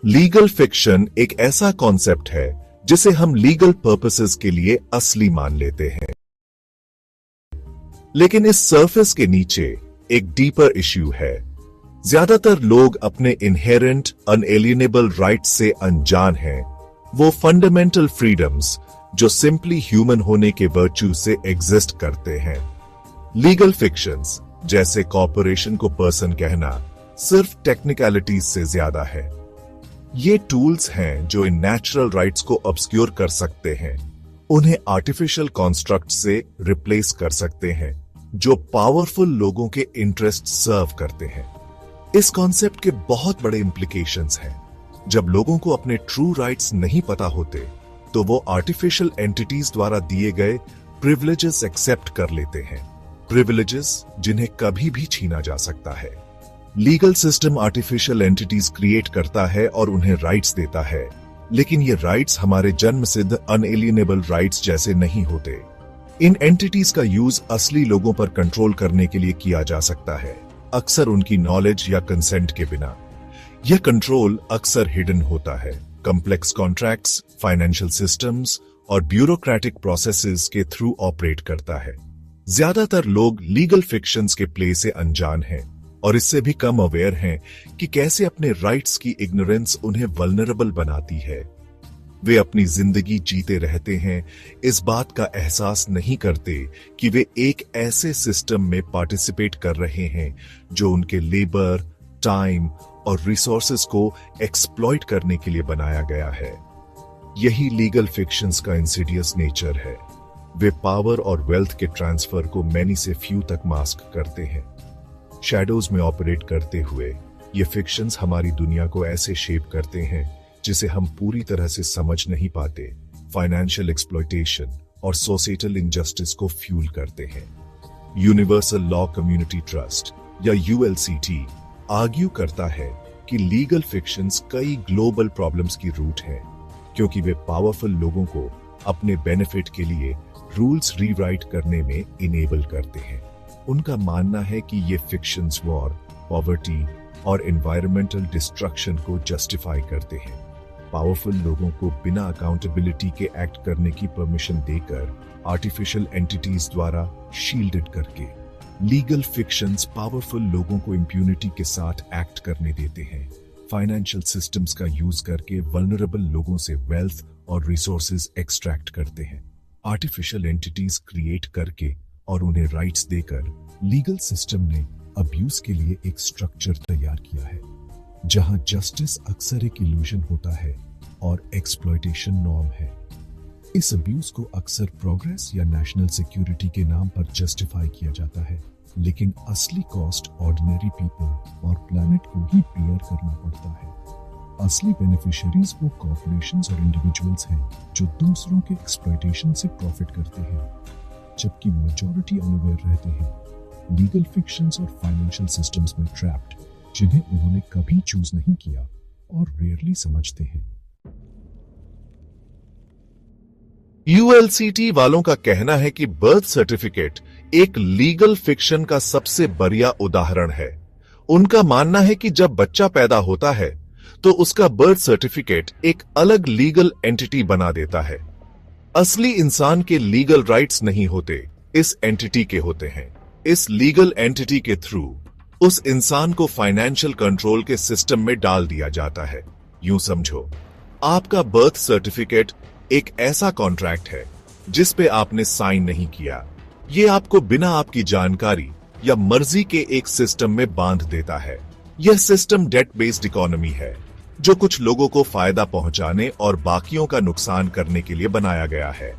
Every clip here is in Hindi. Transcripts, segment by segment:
लीगल फिक्शन एक ऐसा कॉन्सेप्ट है जिसे हम लीगल पर्पसेस के लिए असली मान लेते हैं, लेकिन इस सरफेस के नीचे एक डीपर इश्यू है। ज्यादातर लोग अपने इनहेरेंट अनएलिएनेबल राइट्स से अनजान हैं, वो फंडामेंटल फ्रीडम्स जो सिंपली ह्यूमन होने के वर्च्यू से एग्जिस्ट करते हैं। लीगल फिक्शंस जैसे कॉर्पोरेशन को पर्सन कहना सिर्फ टेक्निकलिटीज से ज्यादा है। ये टूल्स हैं जो इन नेचुरल राइट्स को ऑब्स्क्योर कर सकते हैं, उन्हें आर्टिफिशियल कॉन्स्ट्रक्ट से रिप्लेस कर सकते हैं जो पावरफुल लोगों के इंटरेस्ट सर्व करते हैं। इस कॉन्सेप्ट के बहुत बड़े इंप्लीकेशंस हैं। जब लोगों को अपने ट्रू राइट्स नहीं पता होते तो वो आर्टिफिशियल एंटिटीज द्वारा दिए गए प्रिविलेजेस एक्सेप्ट कर लेते हैं, प्रिविलेजेस जिन्हें कभी भी छीना जा सकता है। Legal system artificial entities create करता है और उन्हें राइट्स देता है, लेकिन ये राइट्स हमारे जन्मसिद्ध अनएलिएनेबल राइट्स जैसे नहीं होते। इन एंटिटीज का यूज असली लोगों पर कंट्रोल करने के लिए किया जा सकता है, अक्सर उनकी नॉलेज या कंसेंट के बिना। यह कंट्रोल अक्सर हिडन होता है, कॉम्प्लेक्स कॉन्ट्रैक्ट्स, फाइनेंशियल सिस्टम्स और ब्यूरोक्रेटिक प्रोसेसेस के थ्रू ऑपरेट करता है। ज्यादातर लोग लीगल फिक्शंस के प्ले से अनजान हैं और इससे भी कम अवेयर हैं कि कैसे अपने राइट्स की इग्नोरेंस उन्हें वल्नरेबल बनाती है। वे अपनी जिंदगी जीते रहते हैं, इस बात का एहसास नहीं करते कि वे एक ऐसे सिस्टम में पार्टिसिपेट कर रहे हैं जो उनके लेबर, टाइम और रिसोर्सेज को एक्सप्लॉइट करने के लिए बनाया गया है। यही लीगल फिक्शंस का इंसिडियस नेचर है। वे पावर और वेल्थ के ट्रांसफर को मैनी से फ्यू तक मास्क करते हैं। शैडोज में ऑपरेट करते हुए ये फिक्शंस हमारी दुनिया को ऐसे शेप करते हैं जिसे हम पूरी तरह से समझ नहीं पाते, फाइनेंशियल एक्सप्लॉयटेशन और सोसाइटल इनजस्टिस को फ्यूल करते हैं। यूनिवर्सल लॉ कम्युनिटी ट्रस्ट या यूएलसीटी आर्ग्यू करता है कि लीगल फिक्शंस कई ग्लोबल प्रॉब्लम्स की रूट हैं, क्योंकि वे पावरफुल लोगों को अपने बेनिफिट के लिए रूल्स रीराइट करने में इनेबल करते हैं। उनका मानना है कि ये फिक्शंस वॉर, पॉवर्टी और एनवायरमेंटल डिस्ट्रक्शन को जस्टिफाई करते हैं। पावरफुल लोगों को बिना अकाउंटेबिलिटी के एक्ट करने की परमिशन देकर, आर्टिफिशियल एंटिटीज द्वारा शील्डेड करके, लीगल फिक्शंस पावरफुल लोगों को इम्प्यूनिटी के साथ एक्ट करने देते हैं। फाइनेंशियल सिस्टम्स का यूज करके वल्नरेबल लोगों से वेल्थ और रिसोर्सेज एक्सट्रैक्ट करते हैं। आर्टिफिशियल एंटिटीज क्रिएट करके और उन्हें राइट्स देकर लीगल सिस्टम ने अब्यूज के लिए एक स्ट्रक्चर तैयार किया है, जहां जस्टिस अक्सर एक इल्यूजन होता है और एक्सप्लॉयटेशन नॉर्म है। इस अब्यूज को अक्सर प्रोग्रेस या नेशनल सिक्योरिटी के नाम पर जस्टिफाई किया जाता है, लेकिन असली कॉस्ट ऑर्डिनरी पीपल और प्लैनेट को ही बेयर करना पड़ता है। असली बेनिफिशियरीज वो कॉर्पोरेशंस और इंडिविजुअल्स हैं जो दूसरों के एक्सप्लॉयटेशन से प्रॉफिट करते हैं, जबकि मेजॉरिटी अनअवेयर रहते हैं लीगल फिक्शंस और फाइनेंशियल सिस्टम्स में ट्रैप्ड, जिन्हें उन्होंने कभी चूज नहीं किया और रेयरली समझते हैं। यूएलसीटी वालों का कहना है कि बर्थ सर्टिफिकेट एक लीगल फिक्शन का सबसे बढ़िया उदाहरण है। उनका मानना है कि जब बच्चा पैदा होता है तो उसका बर्थ सर्टिफिकेट एक अलग लीगल एंटिटी बना देता है। असली इंसान के लीगल राइट्स नहीं होते, इस एंटिटी के होते हैं। इस लीगल एंटिटी के थ्रू उस इंसान को फाइनेंशियल कंट्रोल के सिस्टम में डाल दिया जाता है। यूं समझो, आपका बर्थ सर्टिफिकेट एक ऐसा कॉन्ट्रैक्ट है जिस पे आपने साइन नहीं किया। ये आपको बिना आपकी जानकारी या मर्जी के एक सिस्टम में बांध देता है। यह सिस्टम डेट बेस्ड इकोनॉमी है जो कुछ लोगों को फायदा पहुंचाने और बाकियों का नुकसान करने के लिए बनाया गया है।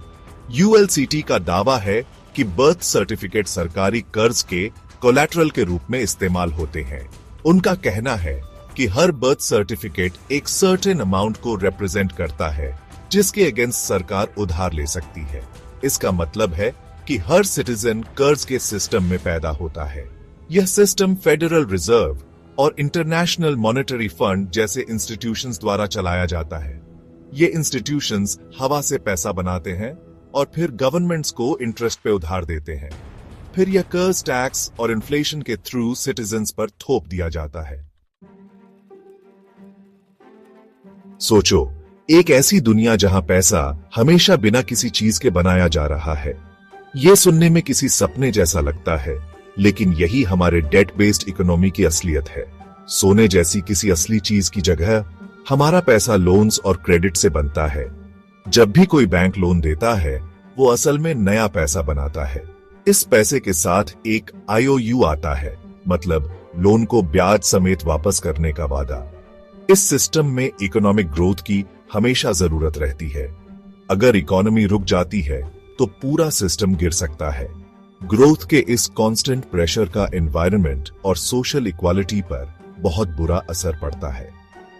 यूएलसीटी का दावा है कि बर्थ सर्टिफिकेट सरकारी कर्ज के कोलैटरल के रूप में इस्तेमाल होते हैं। उनका कहना है कि हर बर्थ सर्टिफिकेट एक सर्टेन अमाउंट को रिप्रेजेंट करता है जिसके अगेंस्ट सरकार उधार ले सकती है। इसका मतलब है कि हर सिटीजन कर्ज के सिस्टम में पैदा होता है। यह सिस्टम फेडरल रिजर्व और इंटरनेशनल मॉनेटरी फंड जैसे इंस्टीट्यूशंस द्वारा चलाया जाता है। ये इंस्टीट्यूशंस हवा से पैसा बनाते हैं और फिर गवर्नमेंट्स को इंटरेस्ट पे उधार देते हैं। फिर यह कर्ज टैक्स और इन्फ्लेशन के थ्रू सिटीजन्स पर थोप दिया जाता है। सोचो, एक ऐसी दुनिया जहां पैसा हमेशा बिना किसी चीज के बनाया जा रहा है। यह सुनने में किसी सपने जैसा लगता है, लेकिन यही हमारे डेट बेस्ड इकोनॉमी की असलियत है। सोने जैसी किसी असली चीज की जगह हमारा पैसा लोन्स और क्रेडिट से बनता है। जब भी कोई बैंक लोन देता है, वो असल में नया पैसा बनाता है। इस पैसे के साथ एक IOU आता है, मतलब लोन को ब्याज समेत वापस करने का वादा। इस सिस्टम में इकोनॉमिक ग्रोथ की हमेशा जरूरत रहती है। अगर इकोनॉमी रुक जाती है तो पूरा सिस्टम गिर सकता है। ग्रोथ के इस कांस्टेंट प्रेशर का एनवायरनमेंट और सोशल इक्वालिटी पर बहुत बुरा असर पड़ता है।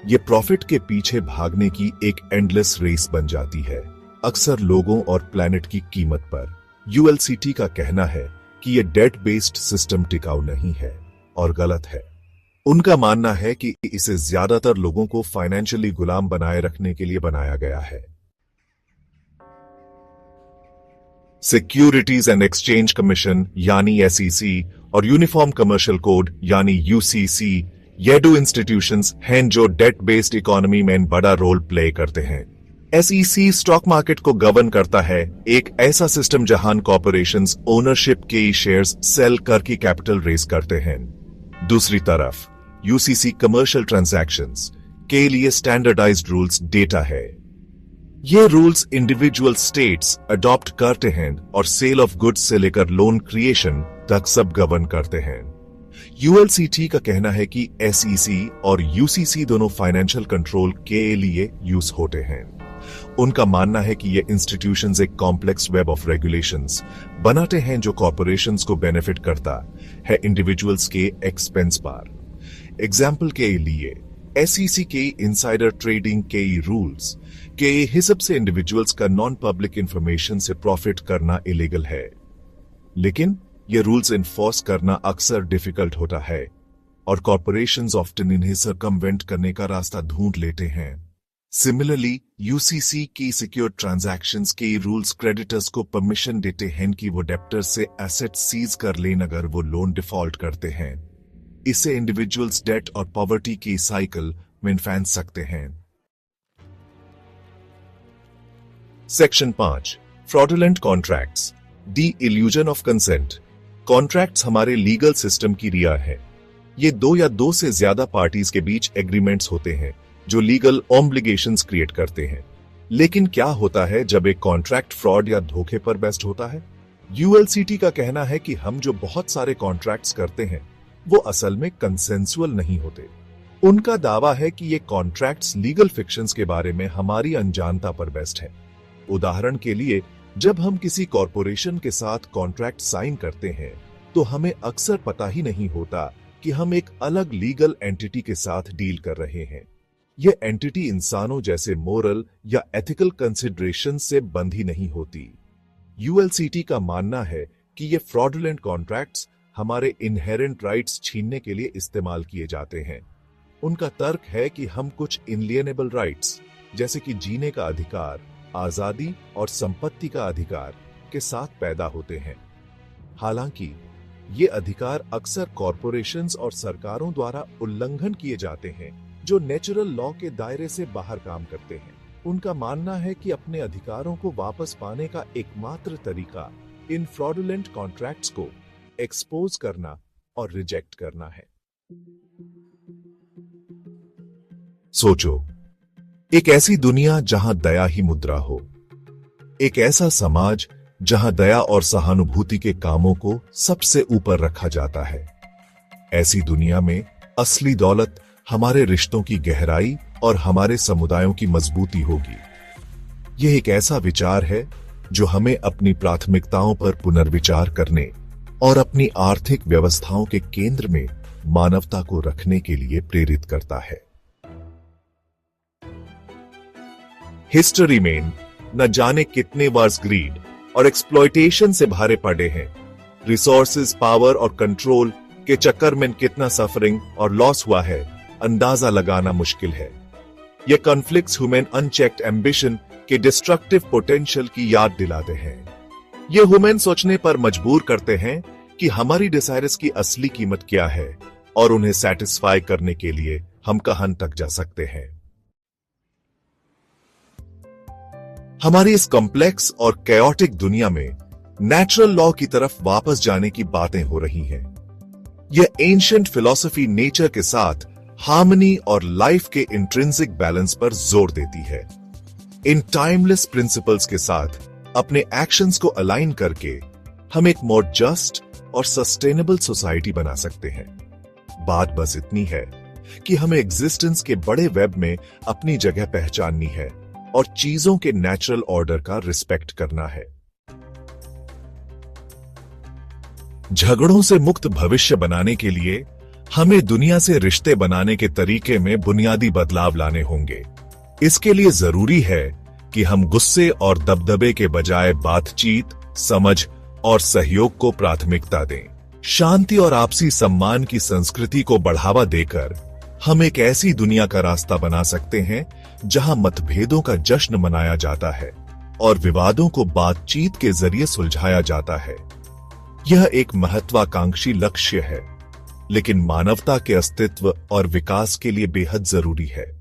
ये प्रॉफिट के पीछे भागने की एक एंडलेस रेस बन जाती है, अक्सर लोगों और प्लैनेट की कीमत पर। ULCT का कहना है कि ये डेट बेस्ड सिस्टम टिकाऊ नहीं है और गलत है। उनका मानना है कि इसे ज्यादातर लोगों को फाइनेंशियली गुलाम बनाए रखने के लिए बनाया गया है। सिक्योरिटीज एंड एक्सचेंज कमीशन यानी SEC और यूनिफॉर्म कमर्शियल कोड यानी UCC, ये दो इंस्टीट्यूशंस हैं जो डेट बेस्ड इकोनॉमी में बड़ा रोल प्ले करते हैं। SEC स्टॉक मार्केट को गवर्न करता है, एक ऐसा सिस्टम जहां कॉर्पोरेशंस ओनरशिप के शेयर्स सेल करके कैपिटल रेज करते हैं। दूसरी तरफ UCC कमर्शियल ट्रांजैक्शंस के लिए स्टैंडर्डाइज्ड रूल्स डेटा है। ये रूल्स इंडिविजुअल स्टेट्स अडॉप्ट करते हैं और सेल ऑफ गुड्स से लेकर लोन क्रिएशन तक सब गवर्न करते हैं। ULCT का कहना है कि SEC और UCC दोनों फाइनेंशियल कंट्रोल के लिए यूज होते हैं। उनका मानना है कि ये इंस्टीट्यूशंस एक कॉम्प्लेक्स वेब ऑफ रेगुलेशंस बनाते हैं जो कॉर्पोरेशंस को बेनिफिट करता है इंडिविजुअल्स के एक्सपेंस पर। एग्जाम्पल के लिए SEC के इनसाइडर ट्रेडिंग के रूल्स के हिसाब से इंडिविजुअल्स का नॉन पब्लिक इंफॉर्मेशन से प्रॉफिट करना इलीगल है, लेकिन ये रूल्स इन्फोर्स करना अक्सर डिफिकल्ट होता है और कॉर्पोरेशंस ऑफ्टन इन्हें सर्कमवेंट करने का रास्ता ढूंढ लेते हैं। सिमिलरली UCC की सिक्योर ट्रांजैक्शंस के रूल्स क्रेडिटर्स को परमिशन देते हैं कि वो डेप्टर्स से एसेट सीज कर लें अगर वो लोन डिफॉल्ट करते हैं। इसे इंडिविजुअल्स डेट और पॉवर्टी की साइकिल में फंस सकते हैं। Section 5 fraudulent contracts, the illusion of consent. Contracts हमारे लीगल सिस्टम की रिया है। ये दो या दो से ज्यादा पार्टीज के बीच एग्रीमेंट्स होते हैं जो लीगल ऑब्लिगेशंस क्रिएट करते हैं। लेकिन क्या होता है जब एक कॉन्ट्रैक्ट फ्रॉड या धोखे पर बेस्ड होता है? ULCT का कहना है कि हम जो बहुत सारे कॉन्ट्रैक्ट्स करते हैं वो असल में कंसेंसुअल नहीं होते। उनका दावा है कि ये कॉन्ट्रैक्ट्स लीगल फिक्शंस के बारे में हमारी अनजानता पर बेस्ड है। उदाहरण के लिए, जब हम किसी कॉरपोरेशन के साथ कॉन्ट्रैक्ट साइन करते हैं तो हमें अक्सर पता ही नहीं होता कि हम एक अलग लीगल एंटिटी के साथ डील कर रहे हैं। यह एंटिटी इंसानों जैसे मोरल या एथिकल कंसिडरेशन से बंधी नहीं होती। ULCT का मानना है कि ये फ्रॉडुलेंट कॉन्ट्रैक्ट्स हमारे इनहेरेंट राइट्स छीनने के लिए इस्तेमाल किए जाते हैं। उनका तर्क है कि हम कुछ इनलियनेबल राइट्स जैसे कि जीने का अधिकार, आजादी और संपत्ति का अधिकार के साथ पैदा होते हैं। हालांकि ये अधिकार अक्सर कॉरपोरेशंस और सरकारों द्वारा उल्लंघन किए जाते हैं जो नेचुरल लॉ के दायरे से बाहर काम करते हैं। उनका मानना है कि अपने अधिकारों को वापस पाने का एकमात्र तरीका इन फ्रॉडुलेंट कॉन्ट्रैक्ट्स को एक्सपोज करना और रिजेक्ट करना है। सोचो, एक ऐसी दुनिया जहां दया ही मुद्रा हो, एक ऐसा समाज जहां दया और सहानुभूति के कामों को सबसे ऊपर रखा जाता है। ऐसी दुनिया में असली दौलत हमारे रिश्तों की गहराई और हमारे समुदायों की मजबूती होगी। यह एक ऐसा विचार है जो हमें अपनी प्राथमिकताओं पर पुनर्विचार करने और अपनी आर्थिक व्यवस्थाओं के केंद्र में मानवता को रखने के लिए प्रेरित करता है। हिस्ट्री में न जाने कितने वार्स ग्रीड और एक्सप्लॉयटेशन से भरे पड़े हैं। रिसोर्सेज, पावर और कंट्रोल के चक्कर में कितना सफरिंग और लॉस हुआ है, अंदाजा लगाना मुश्किल है। ये कॉन्फ्लिक्ट्स ह्यूमन अनचेक्ड एम्बिशन के डिस्ट्रक्टिव पोटेंशियल की याद दिलाते हैं। ये ह्यूमन सोचने पर मजबूर करते हैं कि हमारी डिजायर्स की असली कीमत क्या है और उन्हें सेटिस्फाई करने के लिए हम कहां तक जा सकते हैं। हमारी इस कॉम्प्लेक्स और कैओटिक दुनिया में नेचुरल लॉ की तरफ वापस जाने की बातें हो रही हैं। यह एंशिएंट फिलॉसफी नेचर के साथ हार्मनी और लाइफ के इंट्रिंसिक बैलेंस पर जोर देती है। इन टाइमलेस प्रिंसिपल्स के साथ अपने एक्शंस को अलाइन करके हम एक मोर जस्ट और सस्टेनेबल सोसाइटी बना सकते हैं। बात बस इतनी है कि हमें एग्जिस्टेंस के बड़े वेब में अपनी जगह पहचाननी है और चीजों के नेचुरल ऑर्डर का रिस्पेक्ट करना है। झगड़ों से मुक्त भविष्य बनाने के लिए हमें दुनिया से रिश्ते बनाने के तरीके में बुनियादी बदलाव लाने होंगे। इसके लिए जरूरी है कि हम गुस्से और दबदबे के बजाय बातचीत, समझ और सहयोग को प्राथमिकता दें। शांति और आपसी सम्मान की संस्कृति को बढ़ावा देकर हम एक ऐसी दुनिया का रास्ता बना सकते हैं जहां मतभेदों का जश्न मनाया जाता है और विवादों को बातचीत के जरिए सुलझाया जाता है। यह एक महत्वाकांक्षी लक्ष्य है, लेकिन मानवता के अस्तित्व और विकास के लिए बेहद जरूरी है।